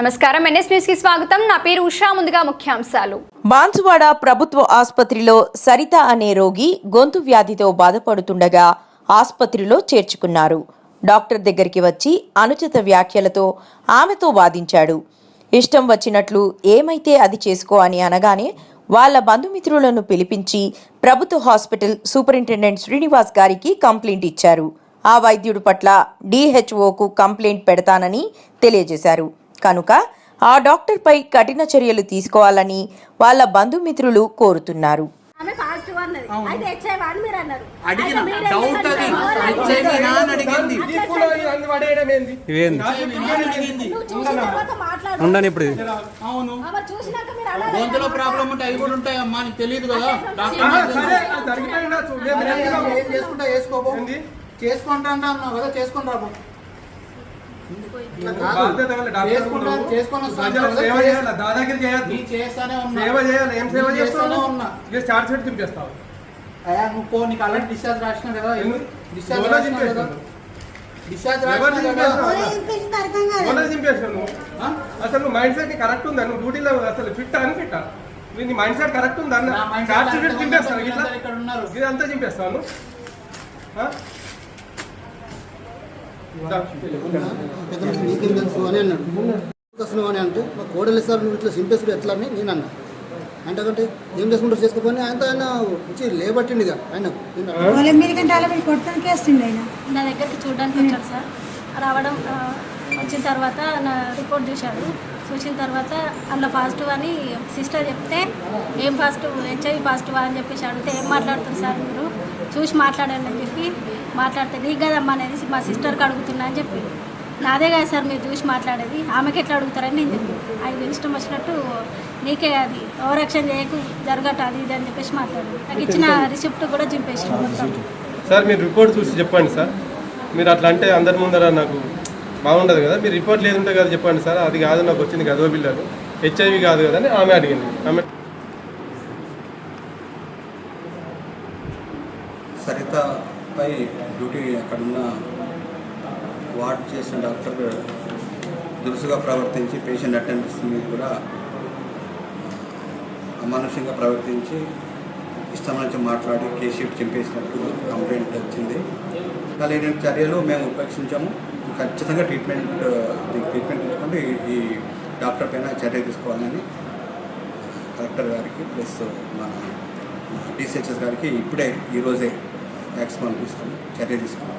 నమస్కారం NS news కి స్వాగతం. నా పేరు ఉషా. ముందుగా ముఖ్యాంశాలు. బాన్సువాడ ప్రభుత్వ ఆసుపత్రిలో సరిత అనే రోగి గొంతు వ్యాధితో బాధపడుతుండగా ఆసుపత్రిలో చేర్చుకున్నారు. డాక్టర్ దగ్గరికి వచ్చి అనుచిత వ్యాఖ్యలతో ఆమెతో వాదించాడు. ఇష్టం వచ్చినట్లు ఏమైతే అది చేసుకో అని అనగానే వాళ్ళ బంధుమిత్రులను పిలిపించి ప్రభుత్వ హాస్పిటల్ సూపరింటెండెంట్ శ్రీనివాస్ గారికి కంప్లైంట్ ఇచ్చారు. ఆ వైద్యుడి పట్ల DHOకు కంప్లైంట్ పెడతానని తెలియజేశారు. కనుక ఆ డాక్టర్పై కఠిన చర్యలు తీసుకోవాలని వాళ్ళ బంధుమిత్రులు కోరుతున్నారు. అసలు మైండ్ సెట్ కరెక్ట్ ఉందా? నువ్వు డ్యూటీలో అసలు ఫిట్ అని ఫిట్ నీ మైండ్ సెట్ కరెక్ట్ ఉందా? చింపేస్తాను ఇదంతా చింపేస్తాను. అని అన్నాడు అని అంటే మా కోడలు సార్ నువ్వు ఇట్లా సింపేసుడు ఎట్లా అని నేను అన్నా. అంటే ఏం చేసుకుంటారు చేసుకోపోయి ఆయన వచ్చి లేబట్టిండి ఆయన నా దగ్గరికి చూడడానికి వచ్చాడు సార్. రావడం వచ్చిన తర్వాత నా రిపోర్ట్ చూసిన తర్వాత అందులో పాజిటివ్ అని సిస్టర్ చెప్తే ఏం పాజిటివ్ HIV పాజిటివ్ అని చెప్పేసి అడిగితే ఏం మాట్లాడుతుంది సార్ మీరు చూసి మాట్లాడండి అని చెప్పి మాట్లాడితే నీకు కదమ్మా అనేది మా సిస్టర్కి అడుగుతున్నా అని చెప్పి నాదే కదా సార్ మీరు చూసి మాట్లాడేది ఆమెకి ఎట్లా అడుగుతారని నేను చెప్పి ఆయన ఇష్టం వచ్చినట్టు నీకే అది ఓవరాక్షన్ చేయకు జరగట అది ఇది అని చెప్పేసి మాట్లాడారు. నాకు ఇచ్చిన రిసిప్ట్ కూడా చింపేసి సార్ మీరు రిపోర్ట్ చూసి చెప్పండి సార్. మీరు అట్లా అంటే అందరి ముందర నాకు బాగుండదు కదా. మీరు రిపోర్ట్ లేదుంటే కదా చెప్పండి సార్. అది కాదు నాకు వచ్చింది గదో బిల్లు HIV కాదు కదా అని ఆమె అడిగింది. ఆమె సరితపై డ్యూటీ అక్కడున్న వార్డ్ చేసిన డాక్టర్ దురుసుగా ప్రవర్తించి పేషెంట్ అటెండెన్స్ మీద కూడా అమానుషంగా ప్రవర్తించి ఇష్టం నుంచి మాట్లాడి కేస్ షీట్ చింపేసినట్టు కంప్లైంట్ వచ్చింది. లేని చర్యలు మేము ఉపేక్షించాము. ఖచ్చితంగా ట్రీట్మెంట్ తీసుకుంటే ఈ డాక్టర్ పైన చర్య తీసుకోవాలని కలెక్టర్ గారికి ప్లస్ మన DCHS గారికి ఇప్పుడే ఈరోజే యాక్షన్ తీసుకొని చర్య తీసుకున్నాం.